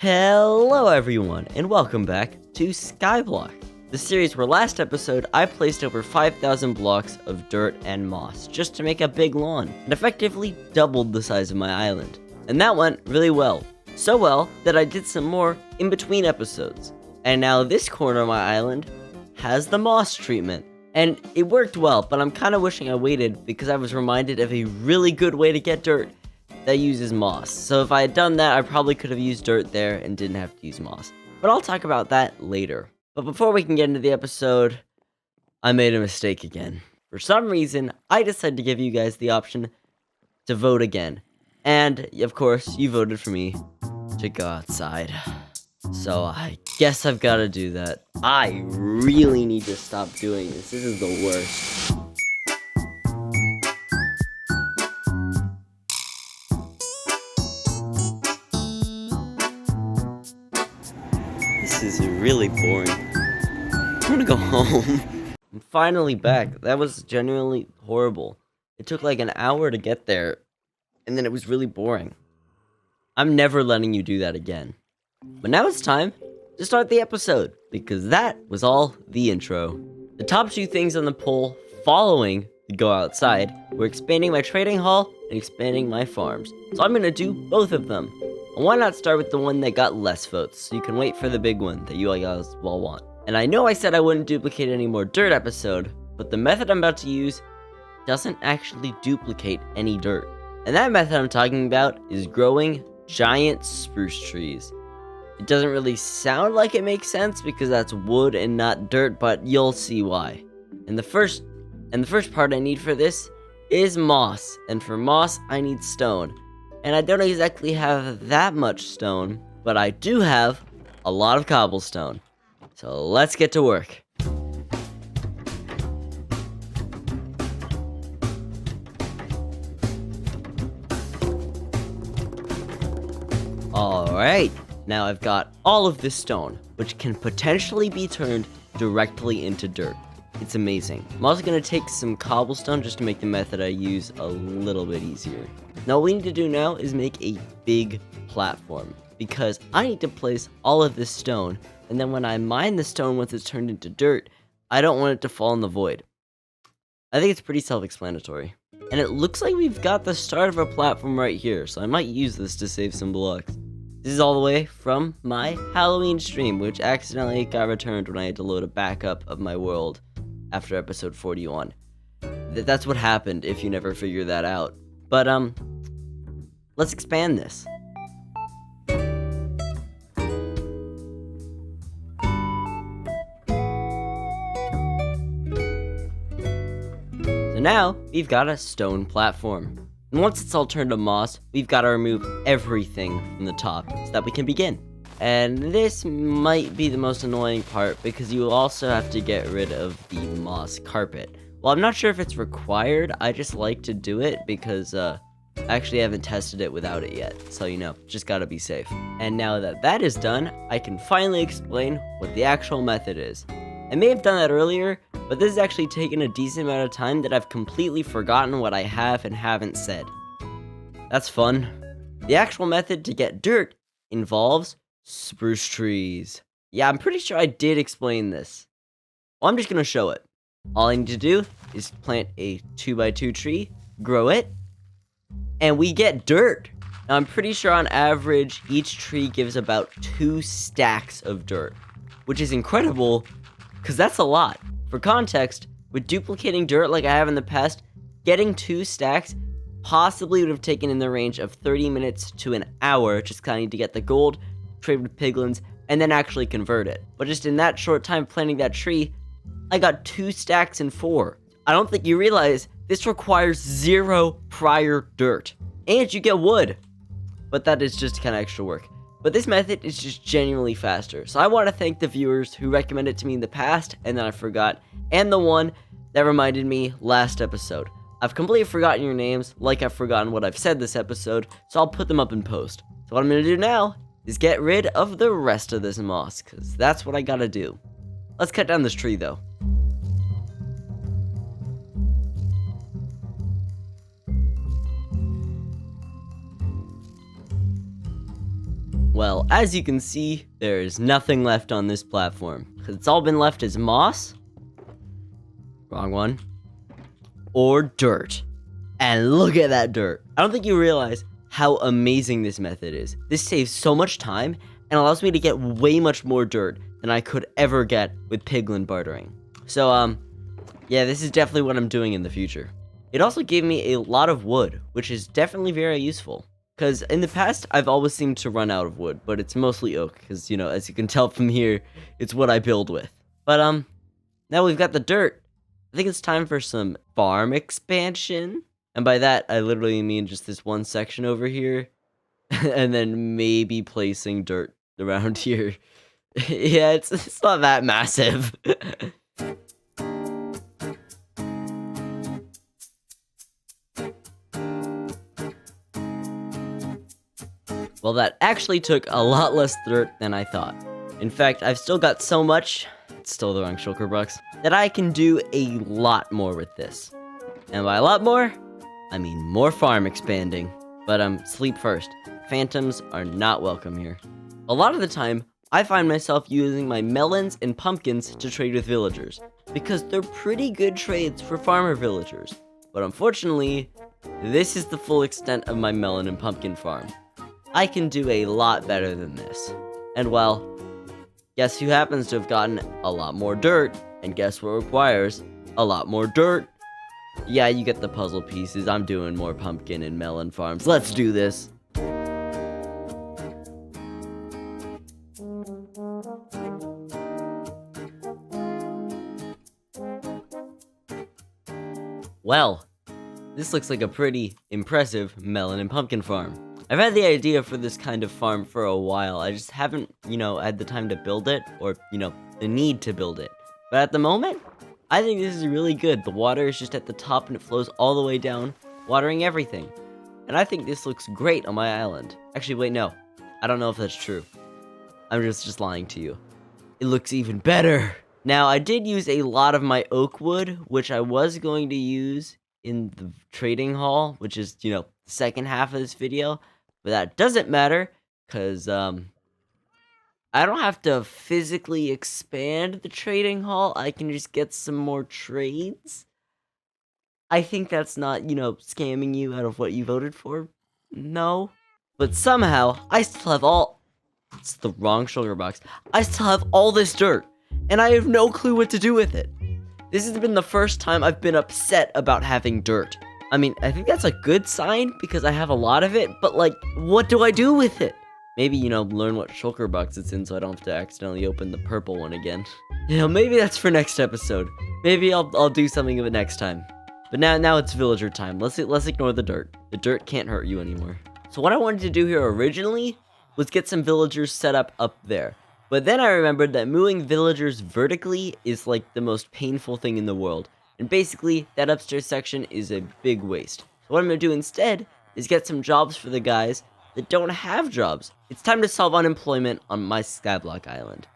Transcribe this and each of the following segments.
Hello everyone, and welcome back to Skyblock, the series where last episode I placed over 5,000 blocks of dirt and moss just to make a big lawn, and effectively doubled the size of my island. And that went really well. So well that I did some more in between episodes. And now this corner of my island has the moss treatment. And it worked well, but I'm kind of wishing I waited because I was reminded of a really good way to get dirt that uses moss. So if I had done that, I probably could have used dirt there and didn't have to use moss. But I'll talk about that later. But before we can get into the episode, I made a mistake again. For some reason, I decided to give you guys the option to vote again. And, of course, you voted for me to go outside. So I guess I've got to do that. I really need to stop doing this. This is the worst. This is really boring. I want to go home. I'm finally back. That was genuinely horrible. It took like an hour to get there, and then it was really boring. I'm never letting you do that again. But now it's time to start the episode, because that was all the intro. The top two things on the poll following the go outside were expanding my trading hall and expanding my farms. So I'm going to do both of them. And why not start with the one that got less votes, so you can wait for the big one that you guys all want. And I know I said I wouldn't duplicate any more dirt episode, but the method I'm about to use doesn't actually duplicate any dirt. And that method I'm talking about is growing giant spruce trees. It doesn't really sound like it makes sense because that's wood and not dirt, but you'll see why. And the first part I need for this is moss, and for moss I need stone. And I don't exactly have that much stone, but I do have a lot of cobblestone. So let's get to work. Alright, now I've got all of this stone, which can potentially be turned directly into dirt. It's amazing. I'm also going to take some cobblestone just to make the method I use a little bit easier. Now what we need to do now is make a big platform, because I need to place all of this stone, and then when I mine the stone once it's turned into dirt, I don't want it to fall in the void. I think it's pretty self-explanatory. And it looks like we've got the start of a platform right here, so I might use this to save some blocks. This is all the way from my Halloween stream, which accidentally got returned when I had to load a backup of my world after episode 41. That's what happened if you never figure that out. But, let's expand this. So now, we've got a stone platform. And once it's all turned to moss, we've got to remove everything from the top so that we can begin. And this might be the most annoying part because you also have to get rid of the moss carpet. Well, I'm not sure if it's required, I just like to do it because I actually haven't tested it without it yet. So, just gotta be safe. And now that that is done, I can finally explain what the actual method is. I may have done that earlier, but this has actually taken a decent amount of time that I've completely forgotten what I have and haven't said. That's fun. The actual method to get dirt involves spruce trees. Yeah, I'm pretty sure I did explain this. Well, I'm just gonna show it. All I need to do is plant a 2x2 tree, grow it, and we get dirt. Now, I'm pretty sure on average, each tree gives about 2 stacks of dirt, which is incredible, because that's a lot. For context, with duplicating dirt like I have in the past, getting 2 stacks possibly would have taken in the range of 30 minutes to an hour, just kind of need to get the gold, trade with piglins, and then actually convert it. But just in that short time planting that tree, I got 2 stacks in 4. I don't think you realize this requires 0 prior dirt. And you get wood. But that is just kind of extra work. But this method is just genuinely faster. So I want to thank the viewers who recommended it to me in the past and then I forgot, and the one that reminded me last episode. I've completely forgotten your names, like I've forgotten what I've said this episode, so I'll put them up in post. So what I'm going to do now is get rid of the rest of this moss, because that's what I gotta do. Let's cut down this tree, though. Well, as you can see, there is nothing left on this platform, because it's all been left as moss, wrong one, or dirt. And look at that dirt. I don't think you realize how amazing this method is. This saves so much time and allows me to get way much more dirt than I could ever get with piglin bartering. So, yeah, this is definitely what I'm doing in the future. It also gave me a lot of wood, which is definitely very useful. Because in the past, I've always seemed to run out of wood, but it's mostly oak, because, you know, as you can tell from here, it's what I build with. But, now we've got the dirt. I think it's time for some farm expansion. And by that, I literally mean just this one section over here, and then maybe placing dirt around here. Yeah, it's not that massive. Well, that actually took a lot less dirt than I thought. In fact, I've still got so much, it's still the wrong shulker box, that I can do a lot more with this. And by a lot more, I mean more farm expanding. But sleep first. Phantoms are not welcome here. A lot of the time, I find myself using my melons and pumpkins to trade with villagers, because they're pretty good trades for farmer villagers. But unfortunately, this is the full extent of my melon and pumpkin farm. I can do a lot better than this. And well, guess who happens to have gotten a lot more dirt, and guess what requires a lot more dirt? Yeah, you get the puzzle pieces. I'm doing more pumpkin and melon farms. Let's do this. Well, this looks like a pretty impressive melon and pumpkin farm. I've had the idea for this kind of farm for a while. I just haven't, had the time to build it, or, the need to build it. But at the moment, I think this is really good. The water is just at the top and it flows all the way down, watering everything. And I think this looks great on my island. Actually, wait, no. I don't know if that's true. I'm just lying to you. It looks even better. Now, I did use a lot of my oak wood, which I was going to use in the trading hall, which is, the second half of this video. But that doesn't matter, because, I don't have to physically expand the trading hall. I can just get some more trades. I think that's not, scamming you out of what you voted for. No. But somehow, I still have all... It's the wrong sugar box. I still have all this dirt, and I have no clue what to do with it. This has been the first time I've been upset about having dirt. I mean, I think that's a good sign, because I have a lot of it, but, what do I do with it? Maybe, learn what shulker box it's in so I don't have to accidentally open the purple one again. Maybe that's for next episode. Maybe I'll do something of it next time. But now it's villager time. Let's ignore the dirt. The dirt can't hurt you anymore. So what I wanted to do here originally was get some villagers set up there. But then I remembered that moving villagers vertically is the most painful thing in the world. And basically, that upstairs section is a big waste. So what I'm going to do instead is get some jobs for the guys that don't have jobs. It's time to solve unemployment on my Skyblock island.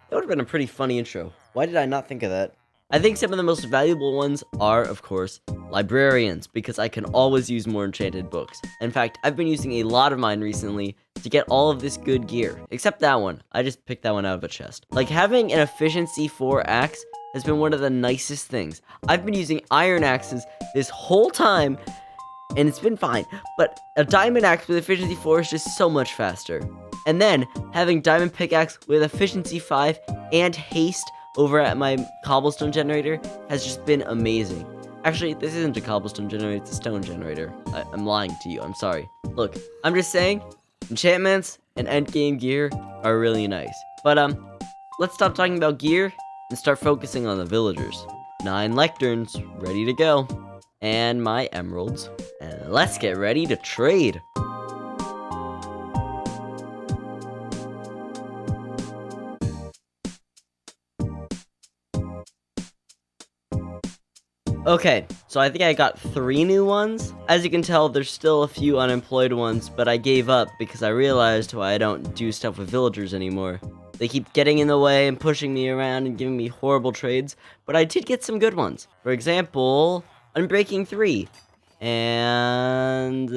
That would have been a pretty funny intro. Why did I not think of that? I think some of the most valuable ones are, of course, librarians, because I can always use more enchanted books. In fact, I've been using a lot of mine recently to get all of this good gear. Except that one. I just picked that one out of a chest. Having an efficiency 4 axe has been one of the nicest things. I've been using iron axes this whole time, and it's been fine, but a diamond axe with efficiency 4 is just so much faster. And then, having diamond pickaxe with efficiency 5 and haste over at my cobblestone generator has just been amazing. Actually, this isn't a cobblestone generator, it's a stone generator. I'm lying to you, I'm sorry. Look, I'm just saying, enchantments and endgame gear are really nice. But, let's stop talking about gear and start focusing on the villagers. 9 lecterns, ready to go. And my emeralds. And let's get ready to trade. Okay, so I think I got 3 new ones. As you can tell, there's still a few unemployed ones, but I gave up because I realized why I don't do stuff with villagers anymore. They keep getting in the way and pushing me around and giving me horrible trades, but I did get some good ones. For example, Unbreaking 3 and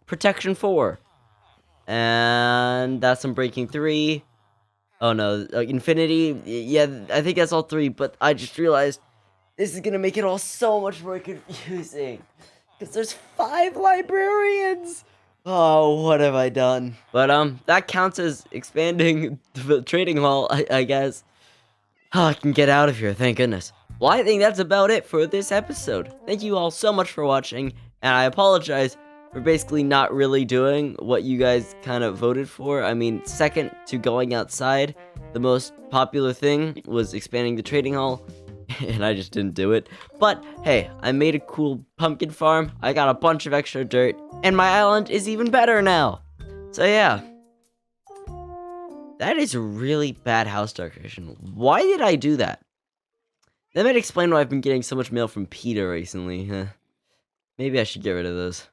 Protection 4. And that's some breaking 3. Oh no, infinity. Yeah, I think that's all 3, but I just realized this is gonna make it all so much more confusing. Because there's 5 librarians! Oh, what have I done? But, that counts as expanding the trading hall, I guess. Oh, I can get out of here, thank goodness. Well, I think that's about it for this episode. Thank you all so much for watching, and I apologize for basically not really doing what you guys kind of voted for. I mean, second to going outside, the most popular thing was expanding the trading hall, and I just didn't do it. But hey, I made a cool pumpkin farm, I got a bunch of extra dirt, and my island is even better now. So yeah. That is a really bad house decoration. Why did I do that? That might explain why I've been getting so much mail from Peter recently. Maybe I should get rid of those.